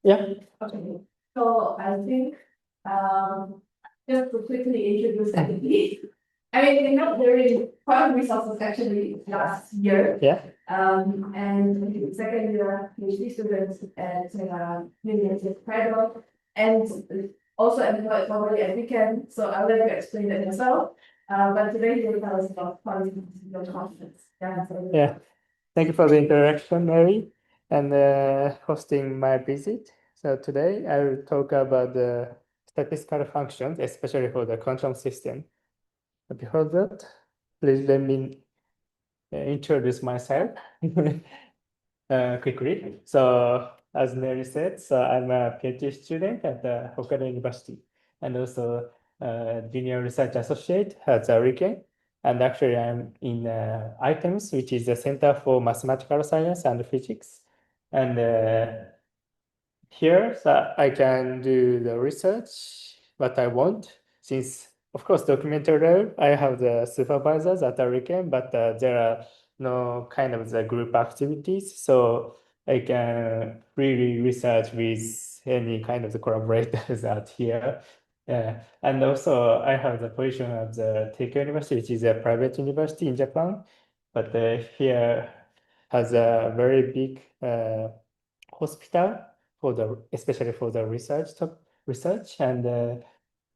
Yeah. Okay, so I think just to quickly introduce everything. I mean, we know there is quite resources actually last year. Yeah. And second year PhD students at University of Prague, and also employed formally at weekend. So I'll let you explain that yourself. But today you will tell us about quality your conference. Yeah. Thank you for the introduction, Mary, and hosting my visit. So today I will talk about the statistical functions, especially for the quantum system. But before that, please let me introduce myself quickly. So as Mary said, so I'm a PhD student at the Hokkaido University and also junior research associate at the RIKEN. And actually, I'm in ITEMS, which is the Center for Mathematical Science and Physics. And here, so I can do the research what I want, since, of course, documentary level, I have the supervisors at Hurricane, but there are no kind of the group activities, so I can really research with any kind of the collaborators out here. And also, I have the position of the Teikyo University, which is a private university in Japan, but here has a very big hospital for the especially for the research, and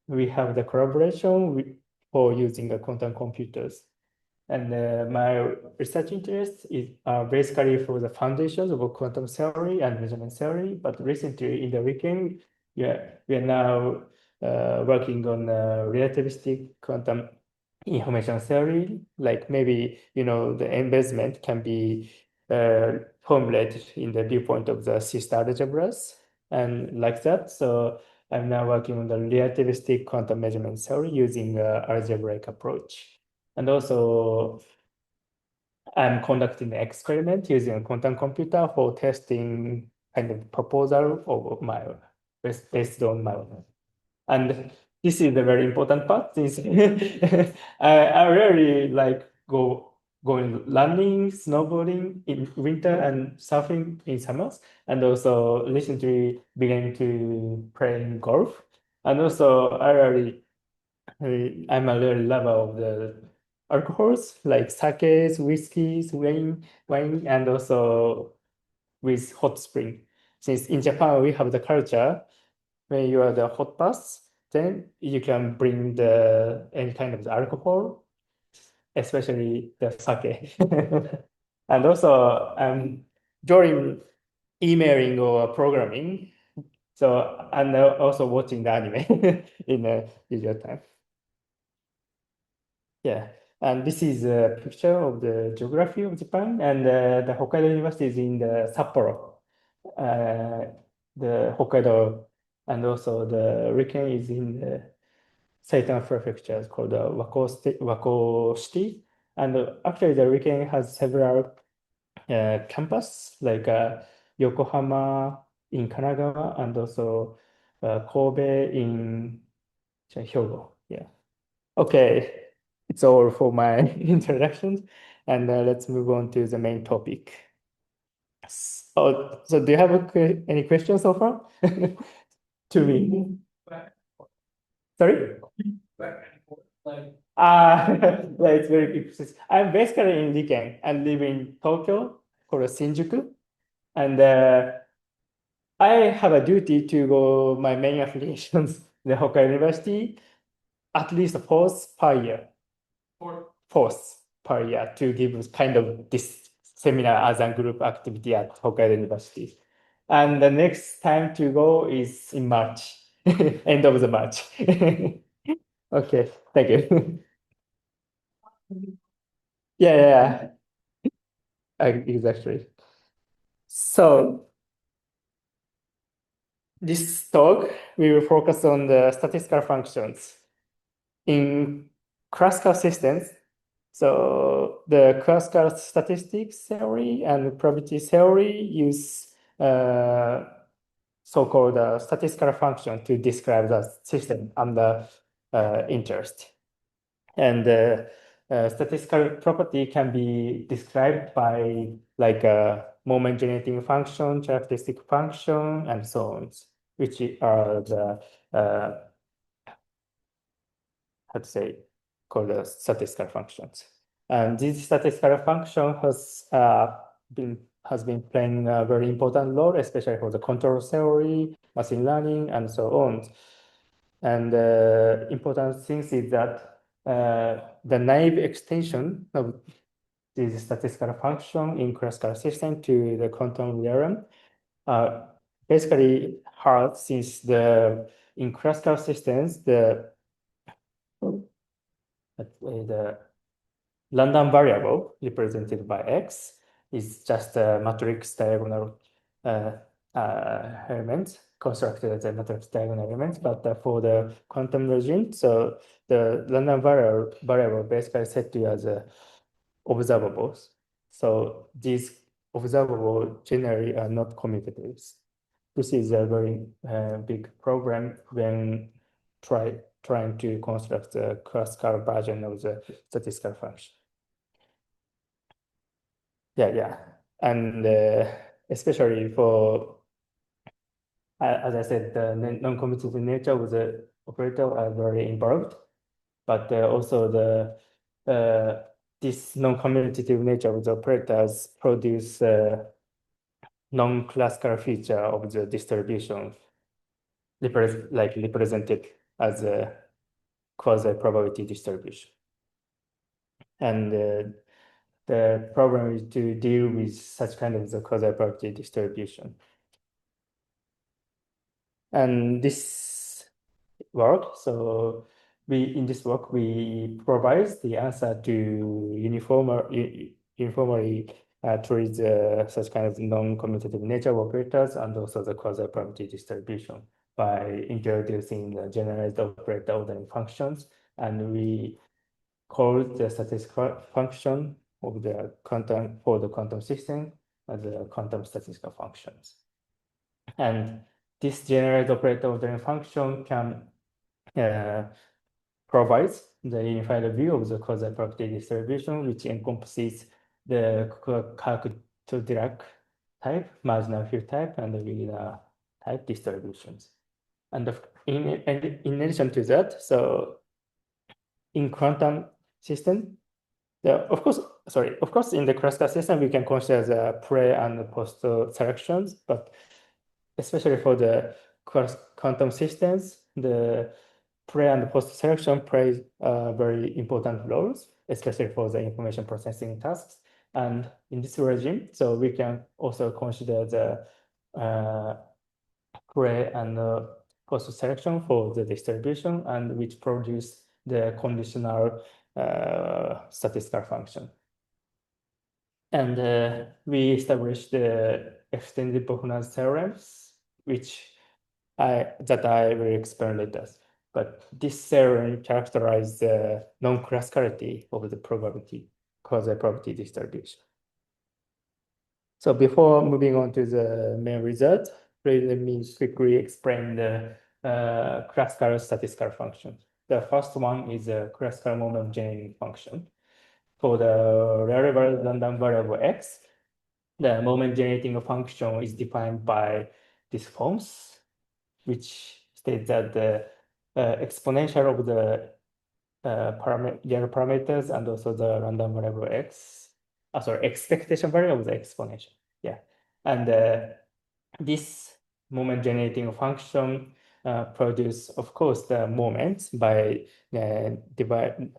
we have the collaboration for using the quantum computers. And my research interests is basically for the foundations of quantum theory and measurement theory. But recently in the weekend, yeah, we are now working on relativistic quantum information theory. Like maybe, the embedment can be formulated in the viewpoint of the sister algebras and like that. So I'm now working on the relativistic quantum measurement theory using algebraic approach. And also, I'm conducting an experiment using a quantum computer for testing kind of proposal of my based on my own. And this is the very important part. Since I really like going running, snowboarding in winter and surfing in summers, and also recently began to playing golf. And also I really I'm a real lover of the alcohols like sakes, whiskeys, wine, and also with hot spring. Since in Japan we have the culture when you are the hot baths, then you can bring the any kind of the alcohol, especially the sake. And also during emailing or programming, so I'm also watching the anime in a usual time. Yeah, and this is a picture of the geography of Japan, and the Hokkaido University is in the Sapporo, uh, the Hokkaido, and also the Riken is in the Saitama Prefecture, it's called Wako City. And actually, the Riken has several campus, like Yokohama in Kanagawa, and also Kobe in Hyogo. Yeah. Okay, it's all for my introduction, and let's move on to the main topic. So do you have any questions so far to me? Sorry? Yeah, it's very big. I'm basically in Riken and live in Tokyo, called Shinjuku, and I have a duty to go my main affiliations, the Hokkaido University, at least fourth per year. Fourth per year to give kind of this seminar as a group activity at Hokkaido University. And the next time to go is in March, end of the March. Okay, thank you. Yeah, exactly. So this talk, we will focus on the statistical functions in classical systems. So the classical statistics theory and probability theory use so-called statistical function to describe the system under interest. And statistical property can be described by like moment generating function, characteristic function, and so on, which are the how to say, called statistical functions. And this statistical function has been playing a very important role, especially for the control theory, machine learning, and so on. And important things is that the naive extension of this statistical function in classical system to the quantum realm are basically hard since in classical systems the random variable represented by x is just a matrix diagonal uh, element constructed as a matrix diagonal element. But for the quantum regime, so the random variable basically set to as observables. So these observables generally are not commutative. This is a very big problem when trying to construct the classical version of the statistical function. Yeah. And especially as I said, the non-commutative nature of the operator are very involved, but also this non-commutative nature of the operators produce non-classical feature of the distribution, represented as a quasi-probability distribution. And the problem is to deal with such kind of the quasi-probability distribution. And this work, so in this work, we provide the answer to uniformly treat such kind of non-commutative nature of operators and also the quasi-probability distribution by introducing the generalized operator ordering functions. And we call the statistical function of the quantum system as the quantum statistical functions. And this generalized operator ordering function can provides the unified view of the causal property distribution, which encompasses the Kirk-to-Dirac type, marginal field type, and the Wheeler type distributions. And in addition to that, so in quantum system, of course, in the classical system, we can consider the pre and post selections, but especially for the quantum systems, the pre and post selection play very important roles, especially for the information processing tasks. And in this regime, so we can also consider the pre and post selection for the distribution, and which produce the conditional statistical function. And we established the extended Bochner's theorems, that I will explain later. But this theorem characterizes the non-classicality of the quasi-probability distribution. So before moving on to the main result, please let me quickly explain the classical statistical function. The first one is a classical moment generating function. For the random variable x, the moment generating function is defined by these forms, which states that the exponential of the real parameters and also the random variable expectation value of the exponential. Yeah. And this moment generating function produce, of course, the moments by derivating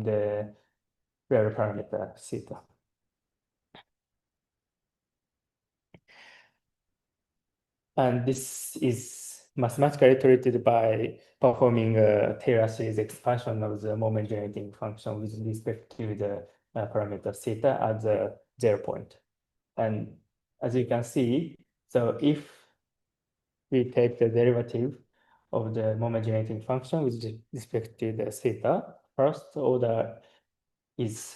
the real parameter theta. And this is mathematically treated by performing a Taylor series expansion of the moment generating function with respect to the parameter theta at the 0 point. And as you can see, so if we take the derivative of the moment generating function with respect to the theta, first order is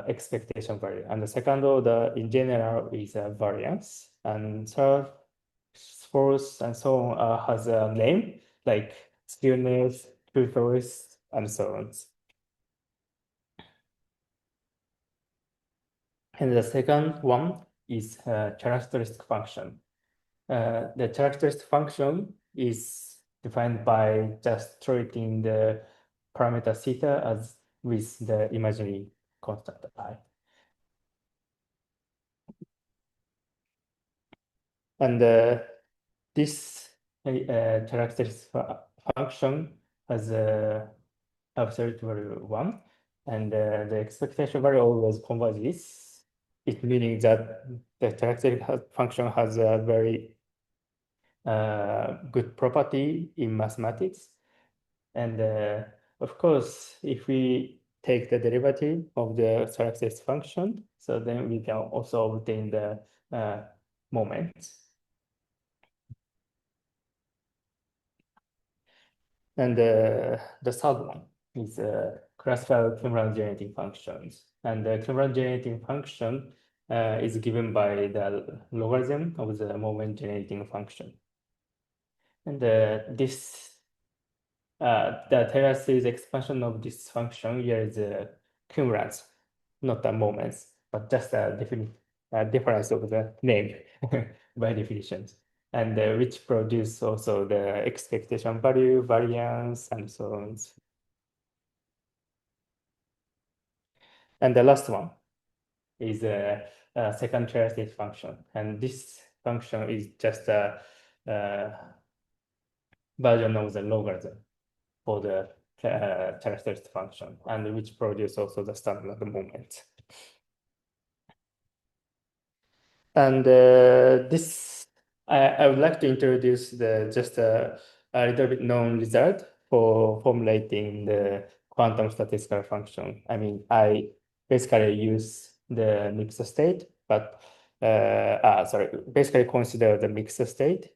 expectation value, and the second order in general is variance, and third, fourth, and so on has a name like skewness, true-false, and so on. And the second one is characteristic function. The characteristic function is defined by just treating the parameter theta as with the imaginary constant I. And this characteristic function has a absolute value 1, and the expectation value always converges. It meaning that the characteristic function has a very good property in mathematics. And of course, if we take the derivative of the characteristic function, so then we can also obtain the moments. And the third one is classical Cumulative generating functions. And the Cumulative generating function is given by the logarithm of the moment generating function. And the Taylor series expansion of this function here is cumulants, not the moments, but just a difference of the name by definitions, and which produce also the expectation value, variance, and so on. And the last one is a second characteristic function, and this function is just a version of the logarithm for the characteristic function, and which produce also the standard moment. And I would like to introduce just a little bit known result for formulating the quantum statistical function. I mean, I basically use the mixed state, but basically consider the mixed state,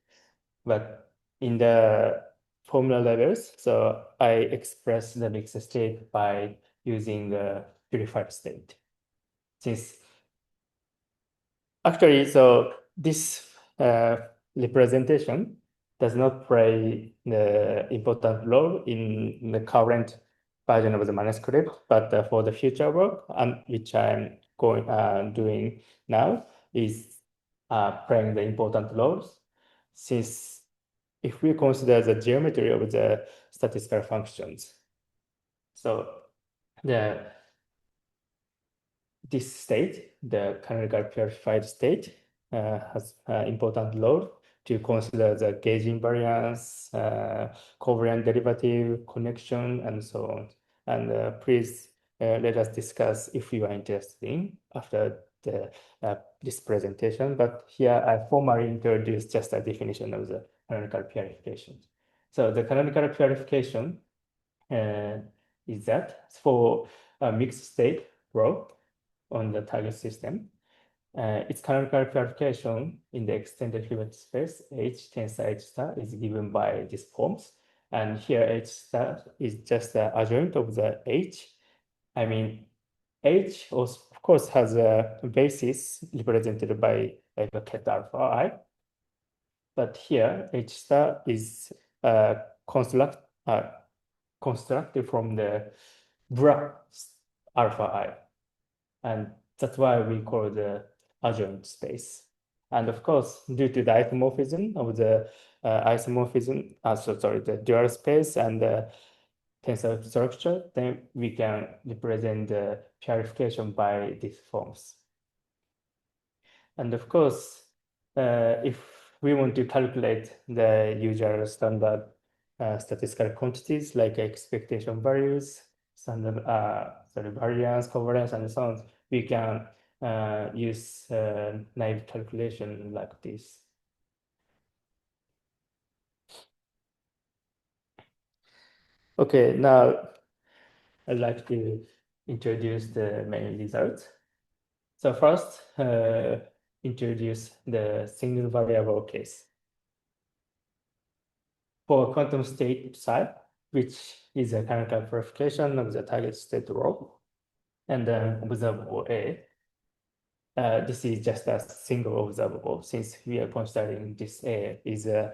but in the formula levels, so I express the mixed state by using the purified state. Since actually, so this representation does not play the important role in the current version of the manuscript, but for the future work, which I'm doing now, is playing the important roles. Since if we consider the geometry of the statistical functions, so this state, the canonical purified state, has an important role to consider the gauge invariance, covariant derivative, connection, and so on. And please let us discuss if you are interested in after this presentation. But here I formally introduced just a definition of the canonical purification. So the canonical purification is that for a mixed state rho on the target system. Its canonical purification in the extended Hilbert space H tensor H star is given by these forms. And here H star is just the adjoint of the H. I mean, H also, of course, has a basis represented by like a ket alpha I. But here H star is constructed from the bra alpha I. And that's why we call the adjoint space. And of course, due to the isomorphism of the the dual space and the tensor structure, then we can represent the purification by these forms. And of course, if we want to calculate the usual standard statistical quantities like expectation values, standard variance, covariance, and so on, we can use naive calculation like this. Okay, now I'd like to introduce the main results. So first, introduce the single variable case. For quantum state psi, which is a canonical purification of the target state rho, and then observable A. This is just a single observable since we are considering this A is a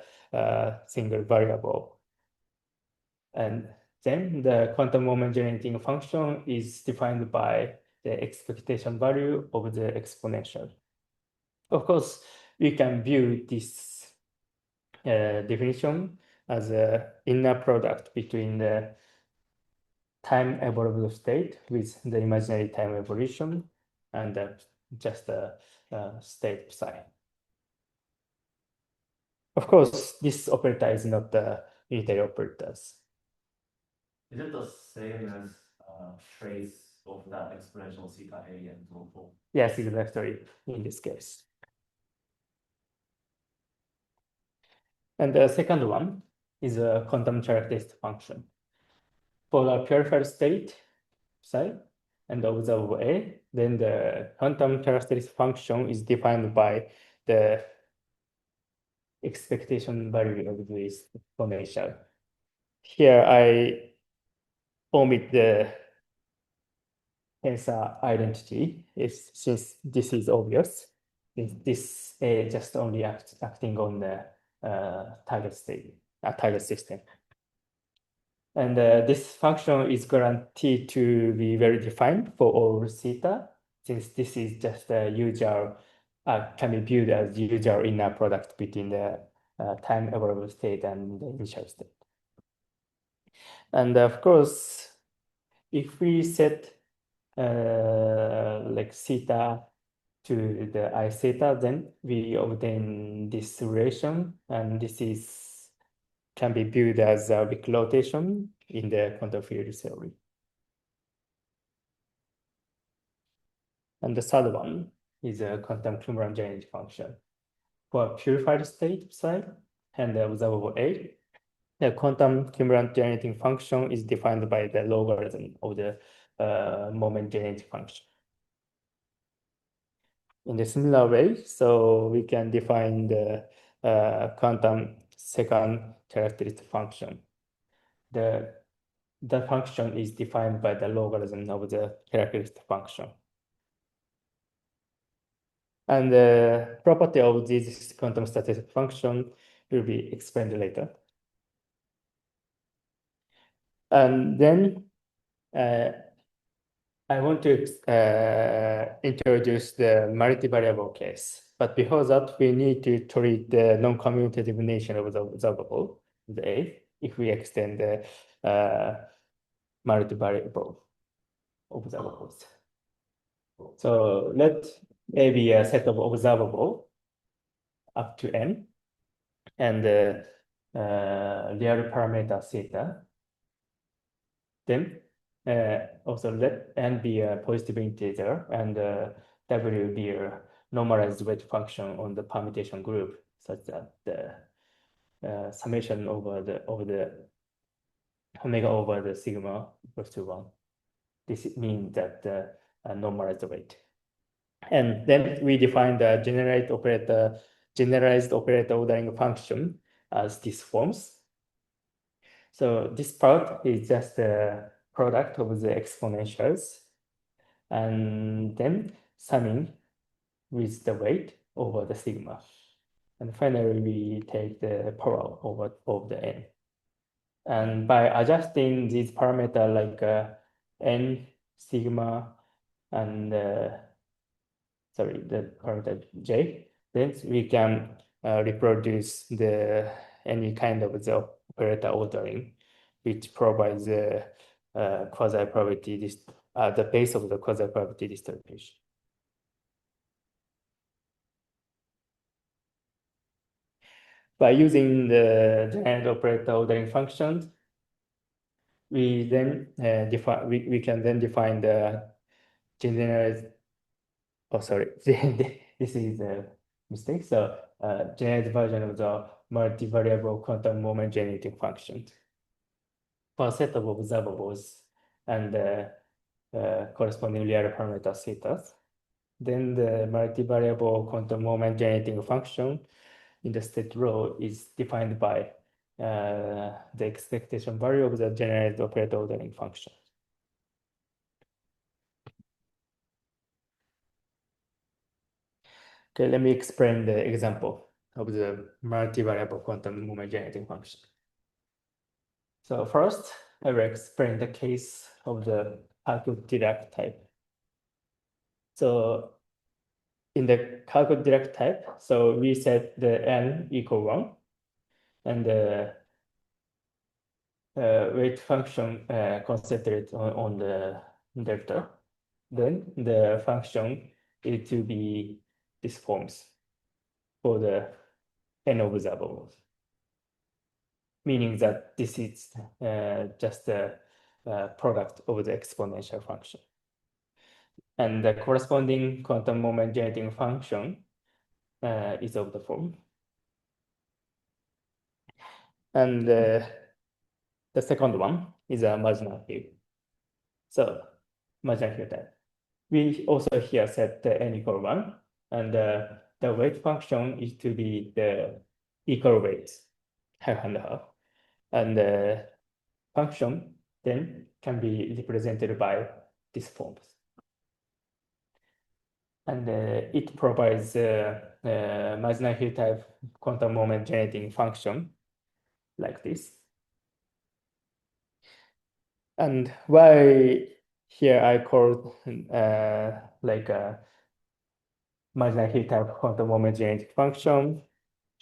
single variable. And then the quantum moment generating function is defined by the expectation value of the exponential. Of course, we can view this definition as an inner product between the time evolved state with the imaginary time evolution and just a state psi. Of course, this operator is not the unitary operators. Is it the same as trace of that exponential theta a and so forth? Yes, exactly, in this case. And the second one is a quantum characteristic function. For the purified state psi and observable A, then the quantum characteristic function is defined by the expectation value of this exponential. Here I omit the tensor identity since this is obvious. This just only acting on the target state, target system. And this function is guaranteed to be well defined for all theta, since this is just a usual, can be viewed as usual inner product between the time evolved state and the initial state. And of course, if we set like theta to the I theta, then we obtain this relation, and this can be viewed as a Wick rotation in the quantum field theory. And the third one is a quantum cumulative genetic function. For a purified state psi and the observable A, the quantum cumulative genetic function is defined by the logarithm of the moment genetic function. In a similar way, so we can define the quantum second characteristic function. The function is defined by the logarithm of the characteristic function. And the property of this quantum statistic function will be explained later. And then I want to introduce the multivariable case. But before that, we need to treat the non-commutative nature of the observable, the A, if we extend the multivariable observables. So let A be a set of observable up to n, and real parameter theta. Then also let n be a positive integer, and w be a normalized weight function on the permutation group, such that the summation over the omega over the sigma equals to 1. This means that the normalized weight. And then we define the generalized operator ordering function as these forms. So this part is just a product of the exponentials, and then summing with the weight over the sigma. And finally, we take the power of the n. And by adjusting these parameters like n, sigma, and the parameter j, then we can reproduce any kind of the operator ordering, which provides the quasi-probability, the base of the quasi-probability distribution. By using the general operator ordering functions, we then we can then define the generalized. Oh, sorry, this is a mistake. So generalized version of the multivariable quantum moment generating function for a set of observables and corresponding real parameter theta. Then the multivariable quantum moment generating function in the state rho is defined by the expectation value of the generalized operator ordering function. Okay, let me explain the example of the multivariable quantum moment generating function. So first, I will explain the case of the Hartree-Dirac type. So in the calculate type, so we set the n equal 1, and the weight function concentrate on the delta. Then the function is to be this forms for the n observables, meaning that this is just a product of the exponential function. And the corresponding quantum moment generating function is of the form. And the second one is a marginal field. So marginal field type. We also here set the n equal 1, and the weight function is to be the equal weights, half and half. And the function then can be represented by these forms. And it provides marginal field type quantum moment generating function like this. And why here I called like a marginal field type quantum moment generating function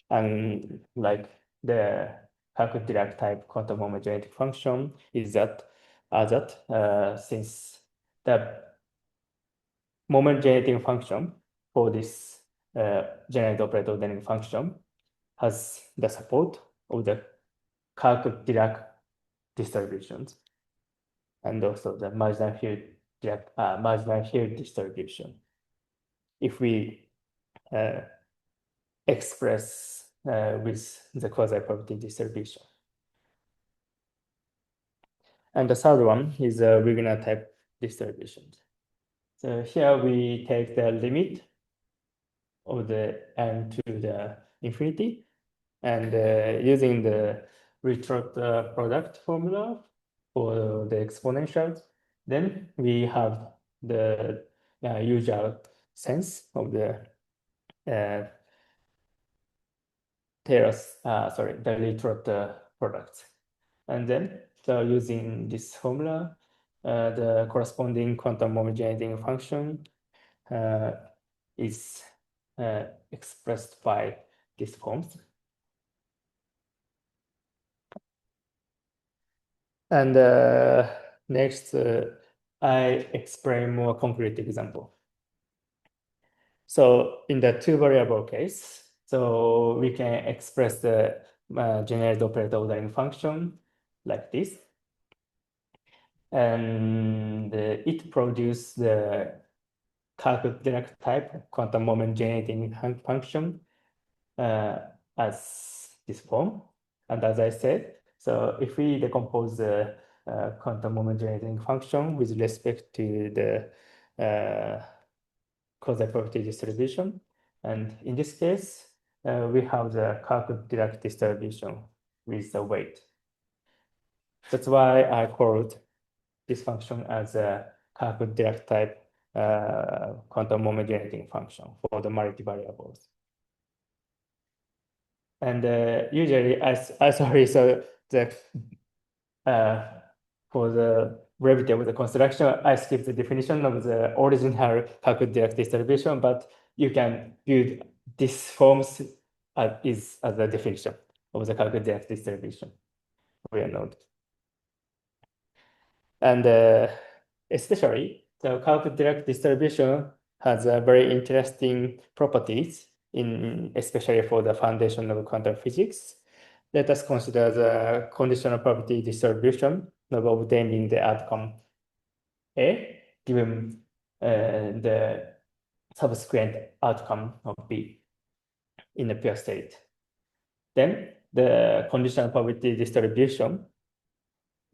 and like the Haruki type quantum moment generating function is that since the moment generating function for this generate operator generating function has the support of the Kirk-Dirac distributions and also the marginal field distribution. If we express with the quasi-probability distribution. And the third one is a Wigner type distribution. So here we take the limit of the n to the infinity, and using the retroct product formula for the exponentials, then we have the usual sense of the the retroct products. And then, so using this formula, the corresponding quantum moment generating function is expressed by these forms. And next, I explain more concrete example. So in the two variable case, so we can express the generate operator ordering function like this. And it produces the Kirk-Dirac type quantum moment generating function as this form. And as I said, so if we decompose the quantum moment generating function with respect to the quasi-probability distribution, and in this case, we have the Kirk-Dirac distribution with the weight. That's why I called this function as a Kirk-Dirac type quantum moment generating function for the multivariables. And usually, sorry, so the for the brevity of the construction, I skipped the definition of the original Kirk-Dirac distribution, but you can build these forms as the definition of the Kirk-Dirac distribution for your node. And especially, the Kirk-Dirac distribution has very interesting properties, especially for the foundation of quantum physics. Let us consider the conditional probability distribution of obtaining the outcome A, given the subsequent outcome of B in a pure state. Then the conditional probability distribution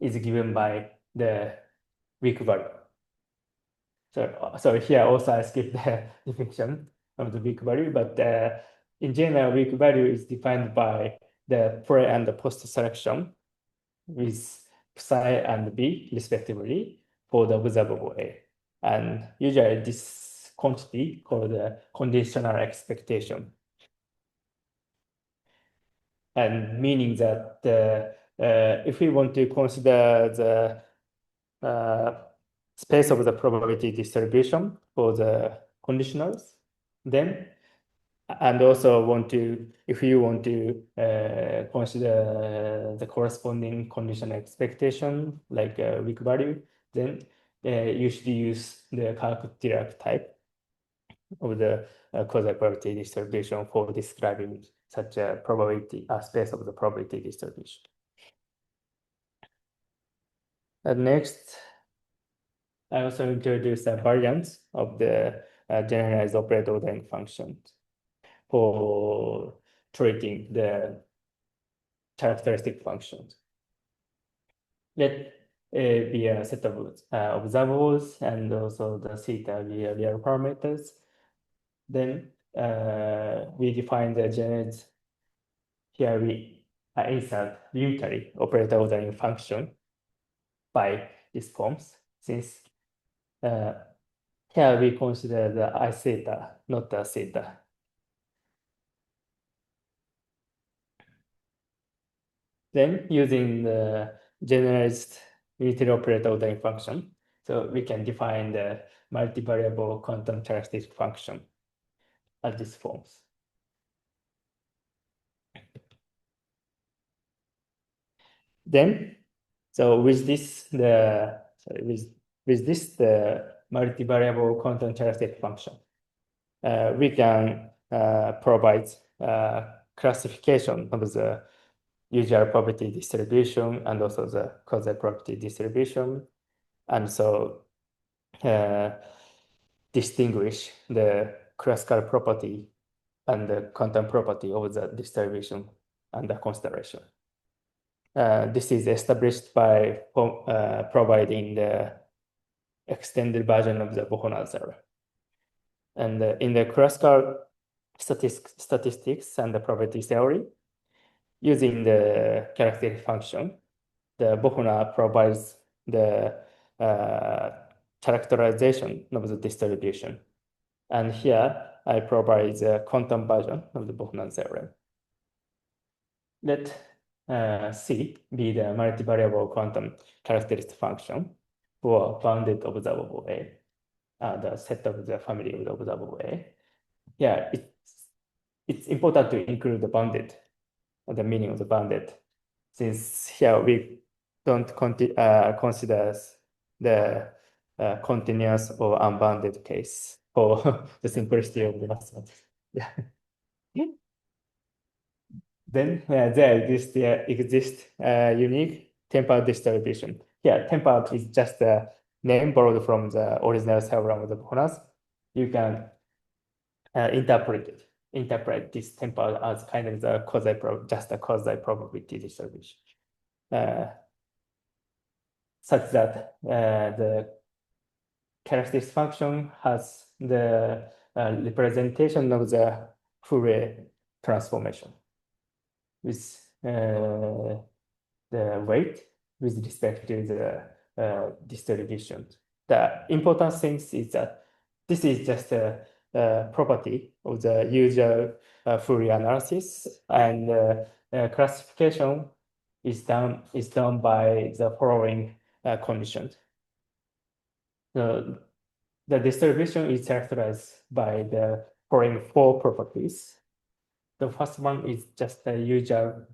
is given by the weak value. So here also I skipped the definition of the weak value, but in general, weak value is defined by the pre and the post selection with psi and b respectively for the observable A. And usually this quantity called the conditional expectation. And meaning that if we want to consider the space of the probability distribution for the conditionals. Then, and also if you want to consider the corresponding conditional expectation, like a weak value, then you should use the Kirk-Dirac type of the quasi-probability distribution for describing such a space of the probability distribution. And next, I also introduced a variant of the generalized operator ordering functions for treating the characteristic functions. Let be a set of observables and also the theta be a real parameters. Then we define the generalized. Here we insert unitary operator ordering function by these forms, since here we consider the I theta, not the theta. Then using the generalized unitary operator ordering function, so we can define the multivariable quantum characteristic function at these forms. Then, so with this, the multivariable quantum characteristic function, we can provide classification of the usual probability distribution and also the quasi probability distribution, and so distinguish the classical property and the quantum property of the distribution under consideration. This is established by providing the extended version of the Bohonaz theorem. And in the classical statistics and the probability theory, using the characteristic function, the Bohona provides the characterization of the distribution. And here I provide the quantum version of the Bohona theorem. Let C be the multivariable quantum characteristic function for bounded observable A, the set of the family of the observable A. Yeah, it's important to include the bounded, the meaning of the bounded, since here we don't consider the continuous or unbounded case for the simplicity of the mathematics. Yeah. Then there exists unique temporal distribution. Here, temporal is just a name borrowed from the original theorem of the Bohonaz. You can interpret this temporal as kind of the just a quasi probability distribution, such that the characteristic function has the representation of the Fourier transformation with the weight with respect to the distribution. The important thing is that this is just a property of the usual Fourier analysis, and classification is done by the following conditions. The distribution is characterized by the following 4 properties. The first one is just the usual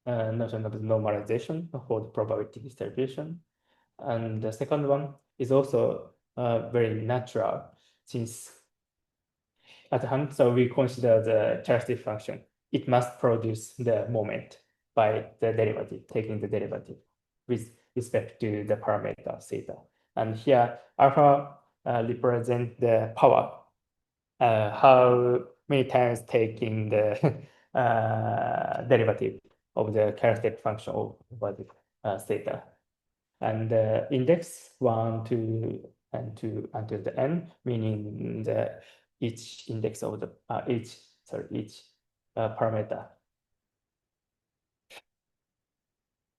notion of normalization for the probability distribution. And the second one is also very natural, since at hand, so we consider the characteristic function. It must produce the moment by the derivative, taking the derivative with respect to the parameter theta. And here, alpha represent the power, how many times taking the derivative of the characteristic function over the theta. And the index 1, 2, and 2 until the n, meaning each index of the each parameter.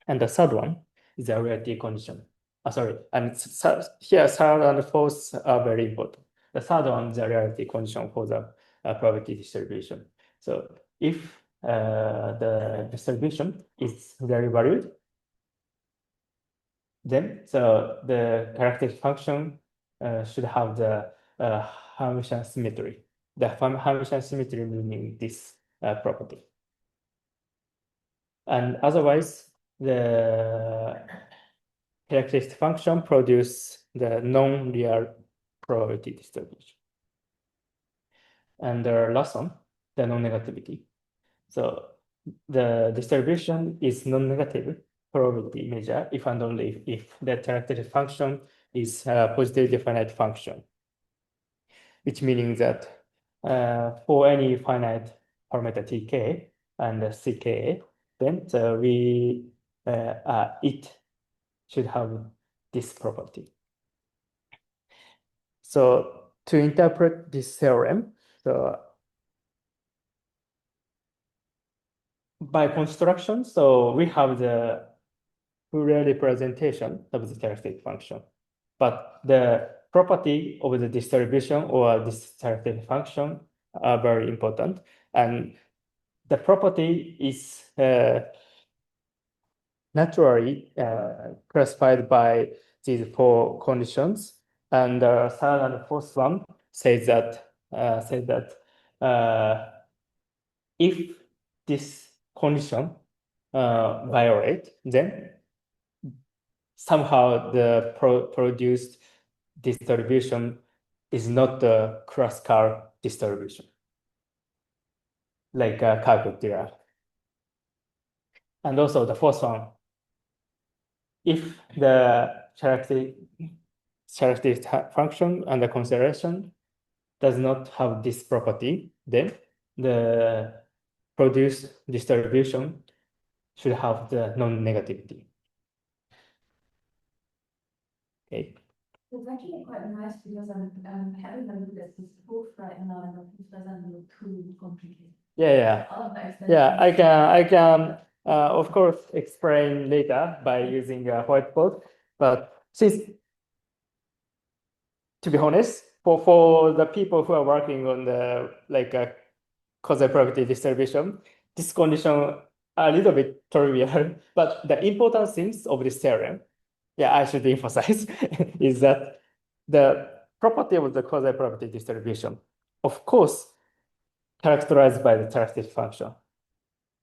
And the third one is the reality condition. Sorry, and here third and fourth are very important. The third one is the reality condition for the probability distribution. So if the distribution is very valued, then so the characteristic function should have the Hermitian symmetry. The Hermitian symmetry meaning this property. And otherwise, the characteristic function produce the non-real probability distribution. And the last one, the non-negativity. So the distribution is non-negative probability measure if and only if the characteristic function is a positively finite function, which meaning that for any finite parameter tk and ck, then it should have this property. So to interpret this theorem, so by construction, so we have the Fourier representation of the characteristic function, but the property of the distribution or this characteristic function are very important, and the property is naturally classified by these four conditions, and the third and fourth one says that if this condition violate, then somehow the produced distribution is not the classical distribution, like a Kalkutira. And also the fourth one, if the characteristic function and the consideration does not have this property, then the produced distribution should have the non-negativity. Okay. It's actually quite nice because I'm having a look at this book right now and it doesn't look too complicated. Yeah. All of the Yeah, extensions. I can of course explain later by using a whiteboard, but since, to be honest, for the people who are working on the like causal probability distribution, this condition a little bit trivial, but the important things of this theorem, yeah, I should emphasize, is that the property of the causal probability distribution, of course, characterized by the characteristic function.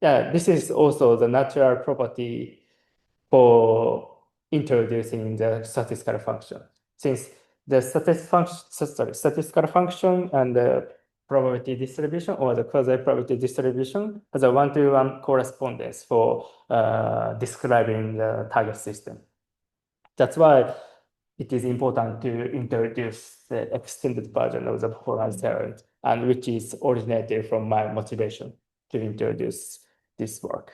Yeah, this is also the natural property for introducing the statistical function. Since the statistical function and the probability distribution or the quasi probability distribution has a one-to-one correspondence for describing the target system. That's why it is important to introduce the extended version of the performance theorem, and which is originated from my motivation to introduce this work.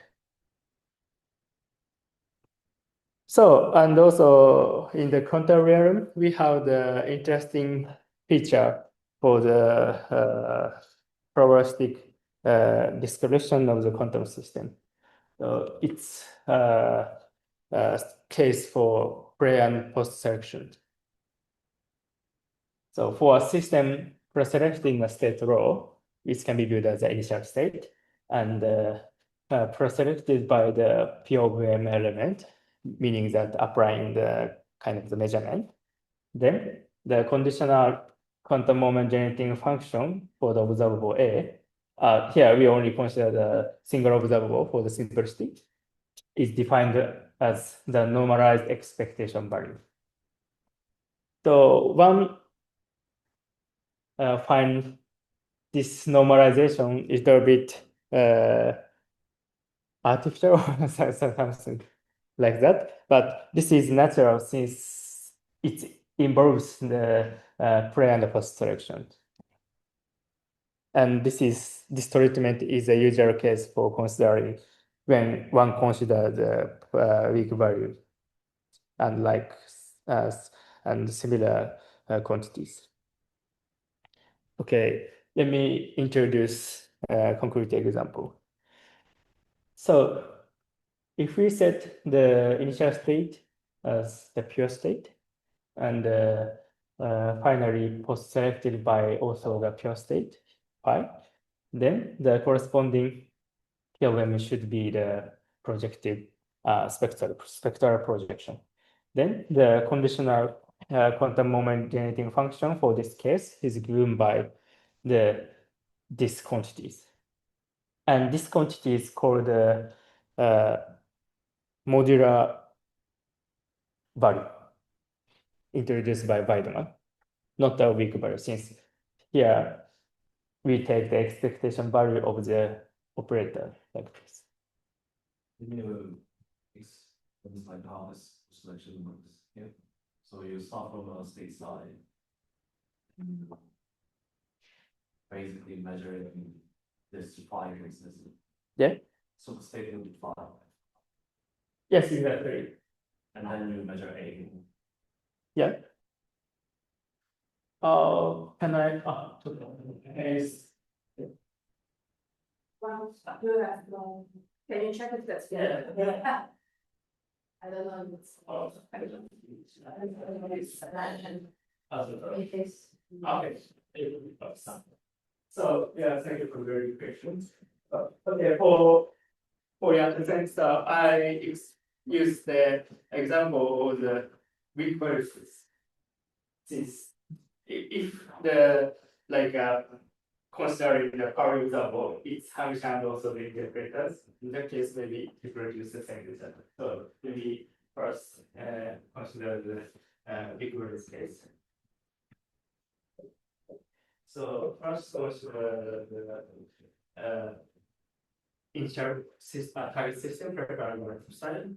So, and also in the quantum realm, we have the interesting feature for the probabilistic description of the quantum system. So it's a case for pre and post selection. So for a system preselecting a state row, it can be viewed as the initial state, and preselected by the P of M element, meaning that applying the kind of the measurement. Then the conditional quantum moment generating function for the observable A, here we only consider the single observable for the simplicity, is defined as the normalized expectation value. So one find this normalization is a little bit artificial or something like that. But this is natural since it involves the pre and post selection. And this treatment is a usual case for considering when one considers the weak value and like and similar quantities. Okay, let me introduce a concrete example. So if we set the initial state as the pure state and finally post-selected by also the pure state phi, then the corresponding PLM should be the projected spectral projection. Then the conditional quantum moment generating function for this case is given by these quantities. And this quantity is called the modular value introduced by Weidman, not the weak value, since here we take the expectation value of the operator like this. Can you explain like how this selection works? Yeah. So you start from a state side, basically measuring this phi basis. Yeah. So the state will be phi, Yes, exactly. and then you measure A. Yeah. Can I? Is Well, you have, can you check if that's good? Yeah. I don't know. If it's- I don't know. It is. Okay. So yeah, thank you for your questions. Okay, for your present stuff, I use the example of the weak verses. Since if the like considering the power example, its function also the interpreters. In that case, maybe to produce the same result. So maybe first consider the big verse case. So first consider the initial system, target system for algorithm study,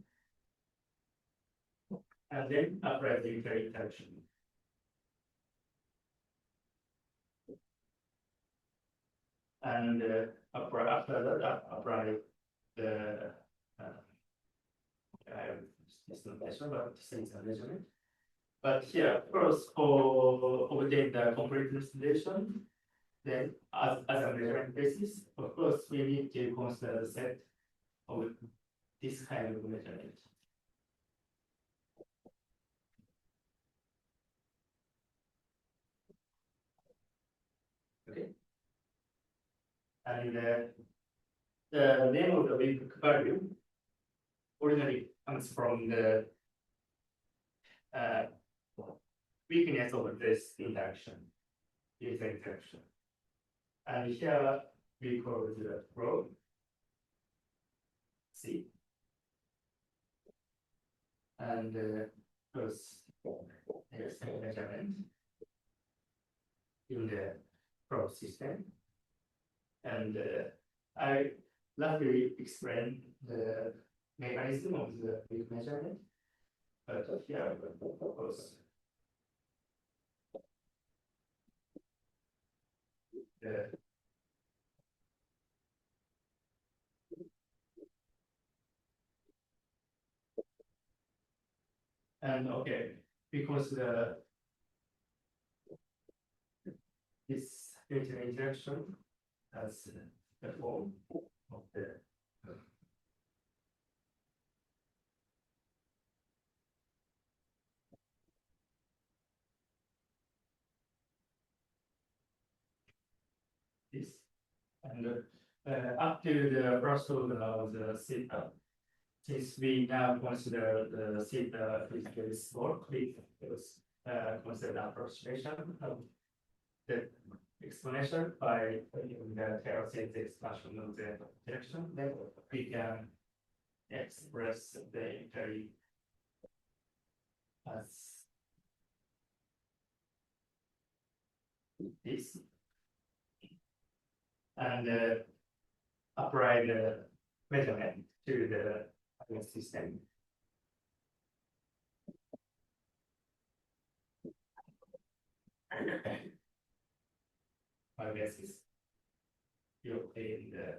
and then apply the interaction. And after that, apply the this notation, but this is a measurement. But here, of course, for obtain the complete installation, then as a measurement basis, of course, we need to consider the set of this kind of measurement. Okay. And the name of the weak value originally comes from the weakness of this interaction, user interaction. And here we call the rho C. And first, there's a measurement in the probe system. And I roughly explained the mechanism of the weak measurement. But here, of course, the and okay, because this interaction has the form of the this and up to the first order of the theta. Since we now consider the theta is very small, we consider the approximation of the explanation by using the Taylor-Sachs expansion of the direction, then we can express the very as this and apply the measurement to the system. My guess is you obtain the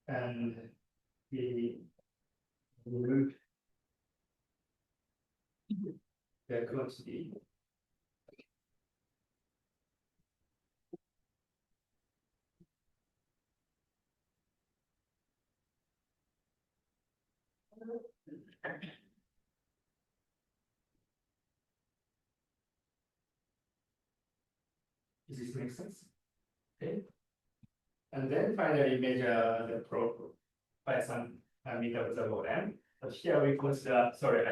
and we remove the quantity this makes sense? Okay. And then finally measure the probe by some meter observable M. But here we consider, sorry,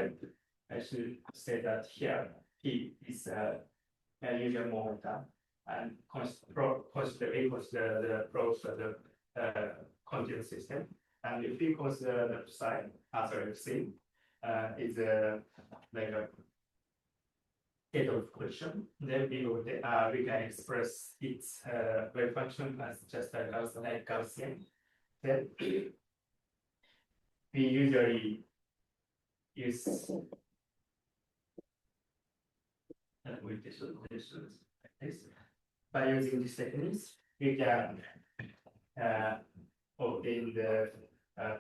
I should say that here P is a usual momentum and we consider the probe for the continuous system. And if we consider the psi, C, is like a state of collision, then we can express its wave function as just a Gaussian. Then we usually use mutation conditions like this. By using these techniques, we can obtain the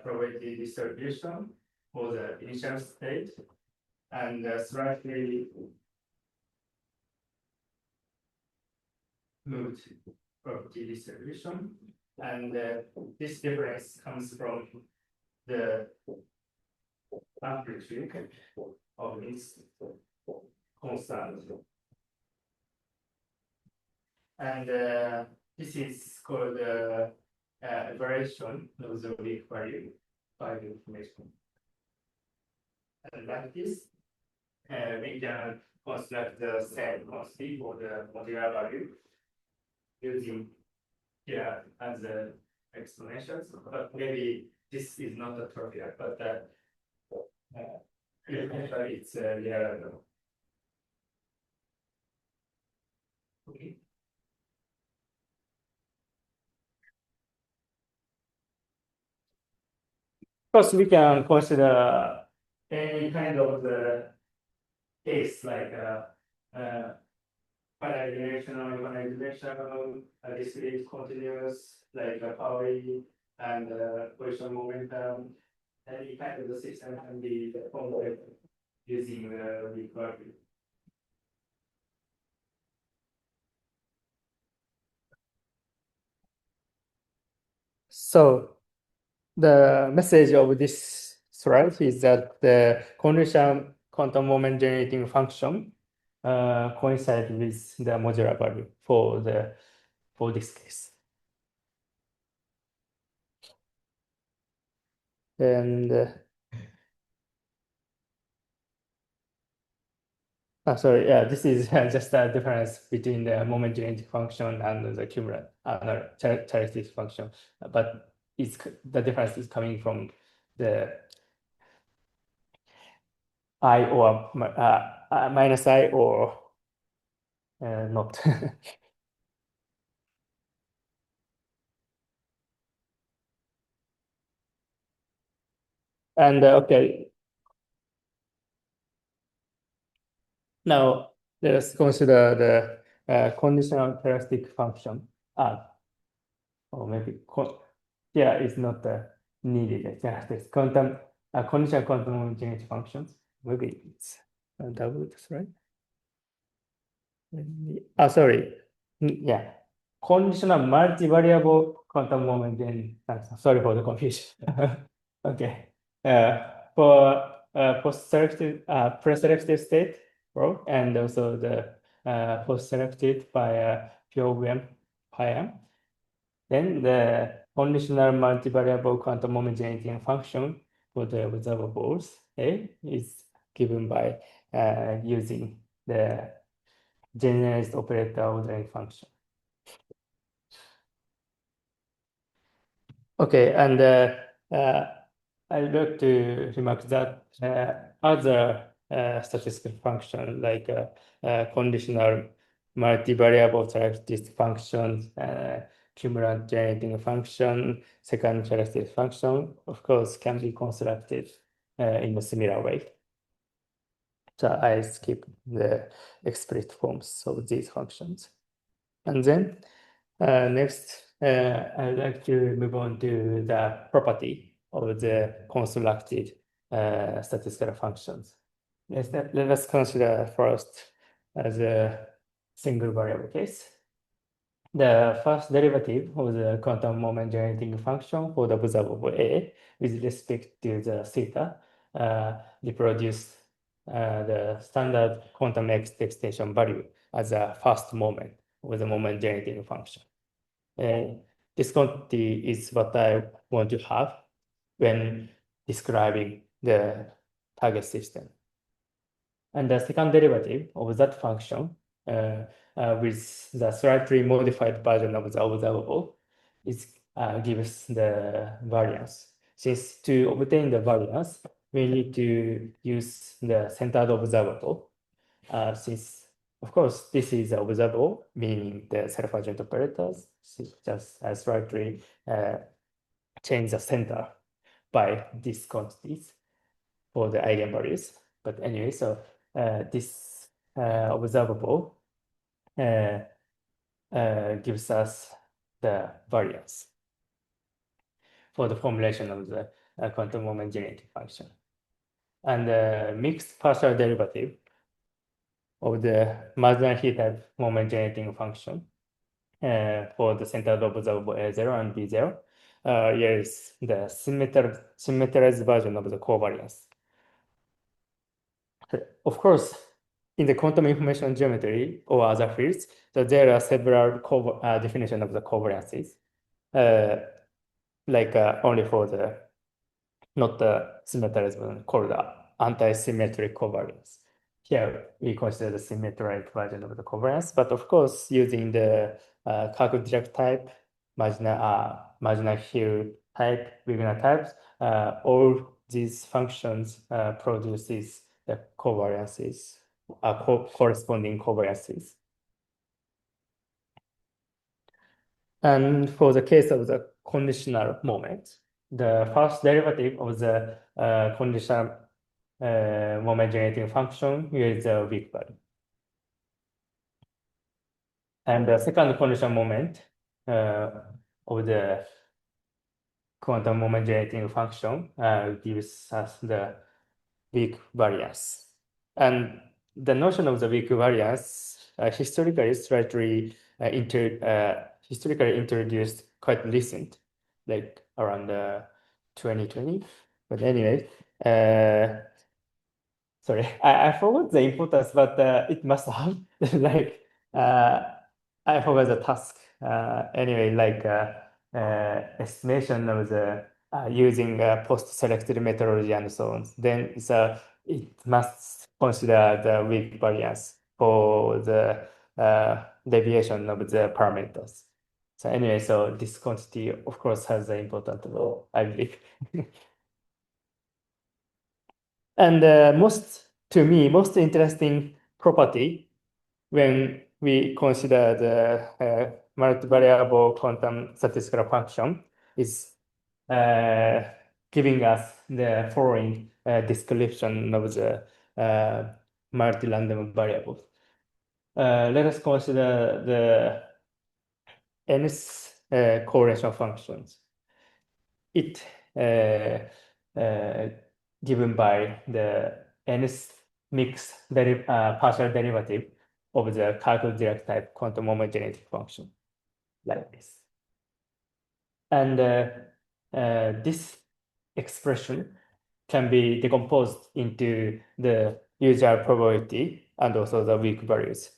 probability distribution for the initial state and slightly moved probability distribution. And this difference comes from the amplitude of this constant. And this is called variation of the weak value by the information. And like this, we can construct the same quantity for the modular value using here as the explanations, but maybe this is not a trivial, but it's real. Okay. Of course, we can consider any kind of the case like bidirectional, unidirectional, discrete, continuous, like Pauli and position momentum. Any kind of the system can be formed using the recursion. So the message of this slide is that the condition quantum moment generating function coincide with the modular value for this case. And sorry, yeah, this is just a difference between the moment generating function and the cumulative characteristic function, but the difference is coming from the I or minus I or not. And okay, now let's consider the conditional characteristic function. Or maybe yeah, it's not needed. Quantum conditional quantum homogeneity functions. Maybe it's double this, right? Sorry. Yeah. Conditional multivariable quantum homogeneity function. Sorry for the confusion. Okay. For post-selected pre-selected state, bro, and also the post-selected by POM, PIM. Then the conditional multivariable quantum moment generating function for the observables A is given by using the generalized operator ordering function. Okay, and I'd like to remark that other statistical function like conditional multivariable characteristic functions, cumulative generating function, second characteristic function, of course, can be constructed in a similar way. So I skip the explicit forms of these functions. And then next, I'd like to move on to the property of the constructed statistical functions. Let us consider first as a single variable case. The first derivative of the quantum moment generating function for the observable A with respect to the theta reproduce the standard quantum excitation value as a first moment with a moment generating function. This quantity is what I want to have when describing the target system. And the second derivative of that function with the slightly modified version of the observable gives the variance. Since to obtain the variance, we need to use the centered observable. Since, of course, this is observable, meaning the self-adjoint operators just slightly change the center by these quantities for the eigenvalues. But anyway, so this observable gives us the variance for the formulation of the quantum moment generating function. And the mixed partial derivative of the marginal He type moment generating function for the centered observable A0 and B0 is the symmetrized version of the covariance. Of course, in the quantum information geometry or other fields, so there are several definitions of the covariances, like only for the not the symmetrized called the anti-symmetric covariance. Here we consider the symmetric version of the covariance, but of course using the Kirk-Dirac type, marginal Hill type, Wigner types, all these functions produces the covariances, corresponding covariances. And for the case of the conditional moment, the first derivative of the conditional moment generating function is a weak value. And the second conditional moment of the quantum moment generating function gives us the weak variance. And the notion of the weak variance historically introduced quite recent, like around 2020. But anyway, sorry, I forgot the importance, but it must have like I forgot the task. Anyway, like estimation of the using post-selected methodology and so on. Then it must consider the weak variance for the deviation of the parameters. So anyway, so this quantity, of course, has an important role, I believe. And to me, most interesting property when we consider the multivariable quantum statistical function is giving us the following description of the multi-random variables. Let us consider the nth correlation functions. It given by the nth mixed partial derivative of the Kirk-Dirac type quantum moment generating function, like this. And this expression can be decomposed into the usual probability and also the weak values.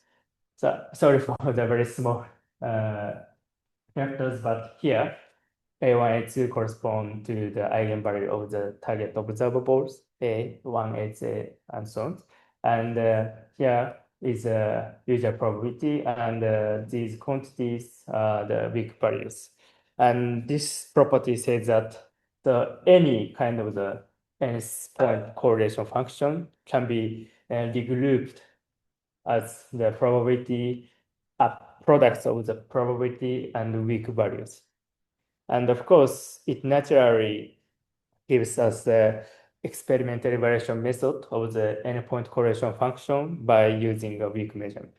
So sorry for the very small characters, but here A1, A2 correspond to the eigenvalue of the target observables, A1, A2, and so on. And here is a usual probability, and these quantities are the weak values. And this property says that any kind of the nth point correlation function can be regrouped as the probability products of the probability and weak values. And of course, it naturally gives us the experimental evaluation method of the n-point correlation function by using a weak measurement.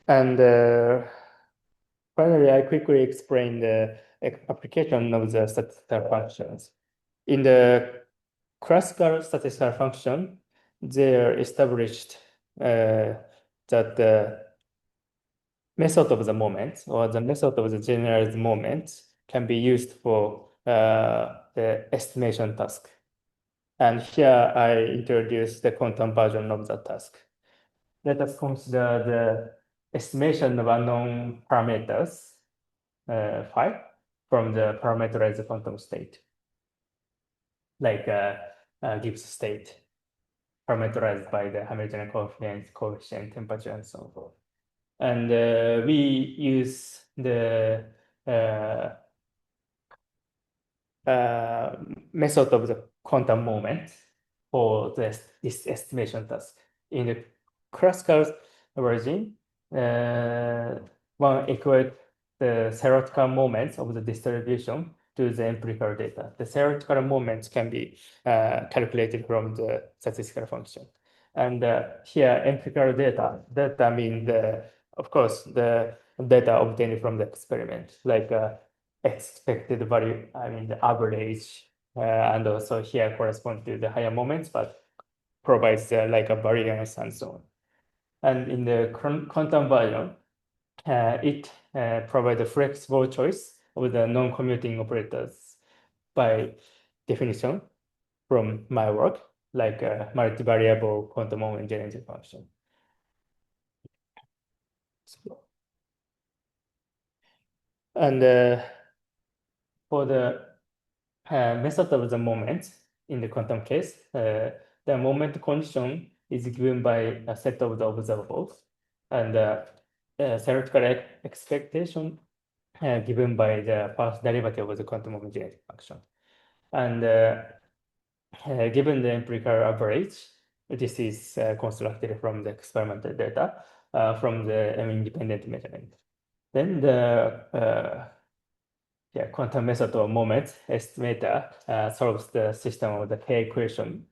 And finally, I quickly explain the application of the statistical functions. In the classical statistical function, they are established that the method of the moment or the method of the generalized moment can be used for the estimation task. And here I introduce the quantum version of the task. Let us consider the estimation of unknown parameters phi from the parameterized quantum state, like Gibbs state, parameterized by the Hamiltonian coefficient, temperature, and so forth. And we use the method of the quantum moment for this estimation task. In the classical version, one equates the theoretical moments of the distribution to the empirical data. The theoretical moments can be calculated from the statistical function. And here, empirical data mean of course, the data obtained from the experiment, like expected value, I mean the average, and also here corresponds to the higher moments, but provides like a variance and so on. And in the quantum version, it provides a flexible choice of the non-commuting operators by definition from my work, like a multivariable quantum moment generating function. And for the method of the moment in the quantum case, the moment condition is given by a set of the observables, and theoretical expectation given by the first derivative of the quantum moment generating function. And given the empirical average, this is constructed from the experimental data from the independent measurement. Then the quantum method of moment estimator solves the system of the K equation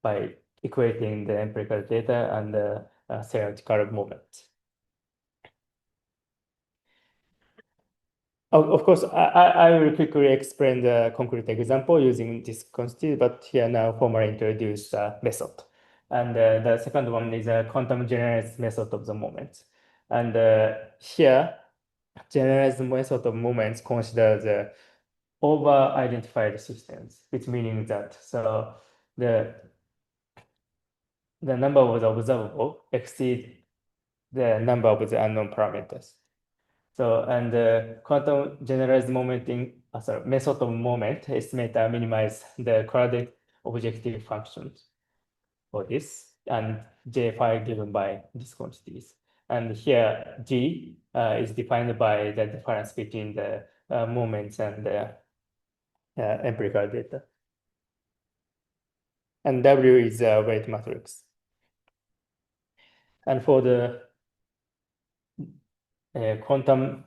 by equating the empirical data and the theoretical moment. Of course, I will quickly explain the concrete example using this quantity, but here now formally introduce the method. And the second one is a quantum generalized method of the moment. And here, generalized method of moments consider the over-identified systems, which meaning that so the number of the observable exceed the number of the unknown parameters. So, and the quantum generalized method of moment estimator minimize the quadratic objective functions for this, and J phi given by these quantities. And here, G is defined by the difference between the moments and the empirical data. And W is a weight matrix. And for the quantum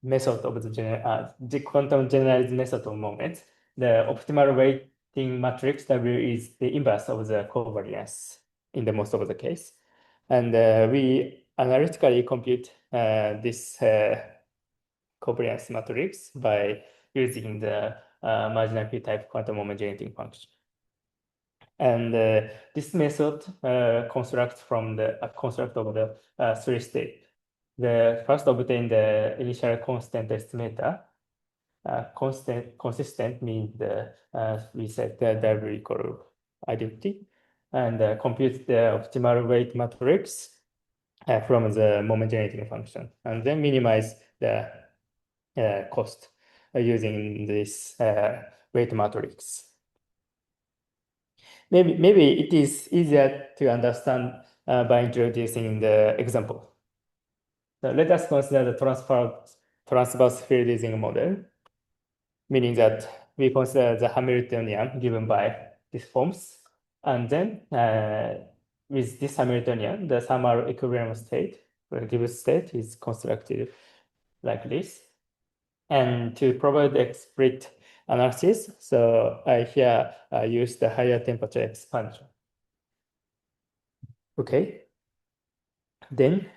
method of the quantum generalized method of moments, the optimal weighting matrix W is the inverse of the covariance in the most of the case. And we analytically compute this covariance matrix by using the marginal p-type quantum moment generating function. And this method constructs from the construct of the three states. The first obtain the initial constant estimator. Consistent means we set the W equal identity, and compute the optimal weight matrix from the moment generating function, and then minimize the cost using this weight matrix. Maybe it is easier to understand by introducing the example. So let us consider the transverse field using model, meaning that we consider the Hamiltonian given by these forms, and then with this Hamiltonian, the thermal equilibrium state, or given state, is constructed like this. And to provide the explicit analysis, so I here use the higher temperature expansion. Okay. Then,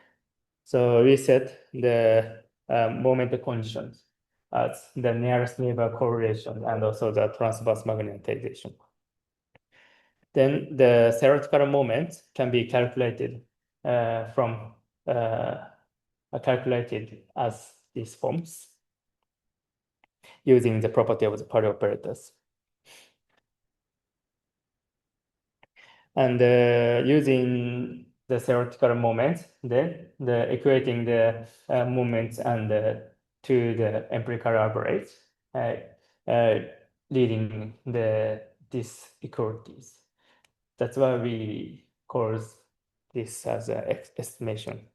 so we set the moment conditions as the nearest neighbor correlation and also the transverse magnetization. Then the theoretical moment can be calculated calculated as these forms using the property of the Pauli operators. And using the theoretical moments, then the equating the moments and to the empirical average, uh, leading these equalities. That's why we call this as an estimation.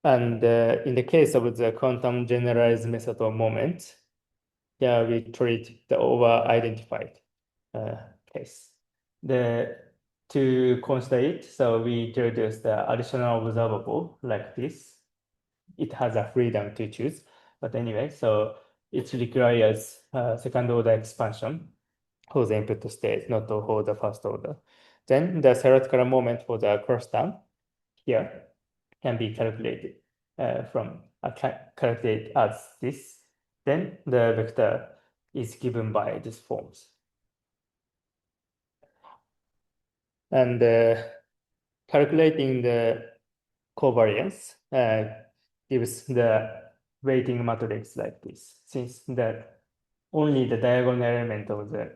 And in the case of the quantum generalized method of moments, yeah, we treat the over-identified case. To consider it, so we introduce the additional observable like this. It has a freedom to choose, but anyway, so it requires second order expansion for the input state, not for the first order. Then the theoretical moment for the cross term here can be calculated calculated as this. Then the vector is given by these forms. And calculating the covariance gives the weighting matrix like this, since only the diagonal element of the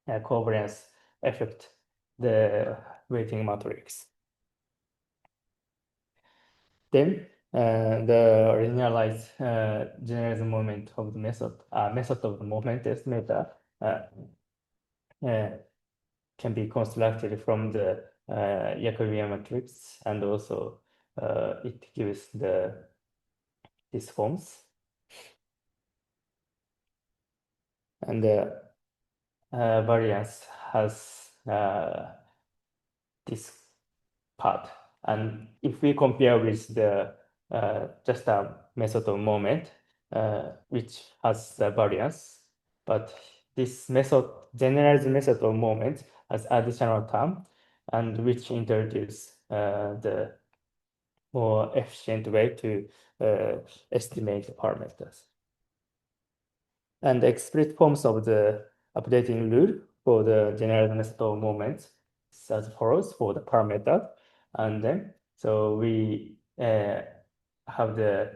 covariance affect the weighting matrix. Then the linearized generalized moment of the method of the moment estimator can be constructed from the Jacobian matrix, and also it gives these forms. And the variance has this part. And if we compare with the just a method of moment, which has the variance, but this method, generalized method of moment, has additional term, and which introduce the more efficient way to estimate the parameters. And the explicit forms of the updating rule for the generalized method of moments is as follows for the parameter. And then, so we have the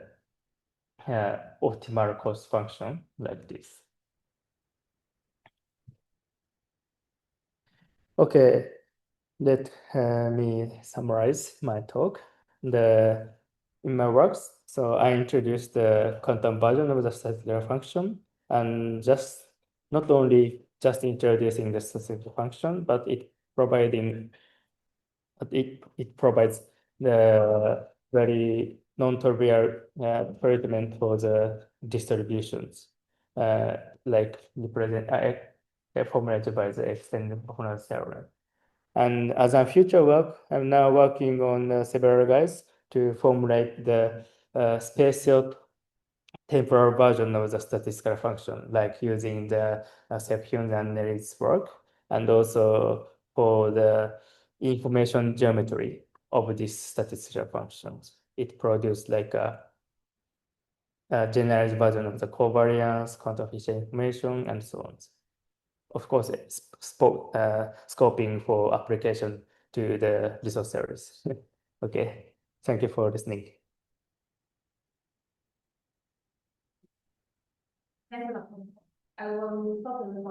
optimal cost function like this. Okay, let me summarize my talk. In my works, so I introduced the quantum version of the statistical function, and not only just introducing the statistical function, but it provides the very non-trivial treatment for the distributions, like formulated by the extended Hoffman theorem. And as a future work, I'm now working on several guides to formulate the spatial temporal version of the statistical function, like using the Sephion and Neritz work, and also for the information geometry of these statistical functions. It produced like a generalized version of the covariance, quantum efficient information, and so on. Of course, scoping for application to the resource areas. Okay, thank you for listening. Thank you. I will stop the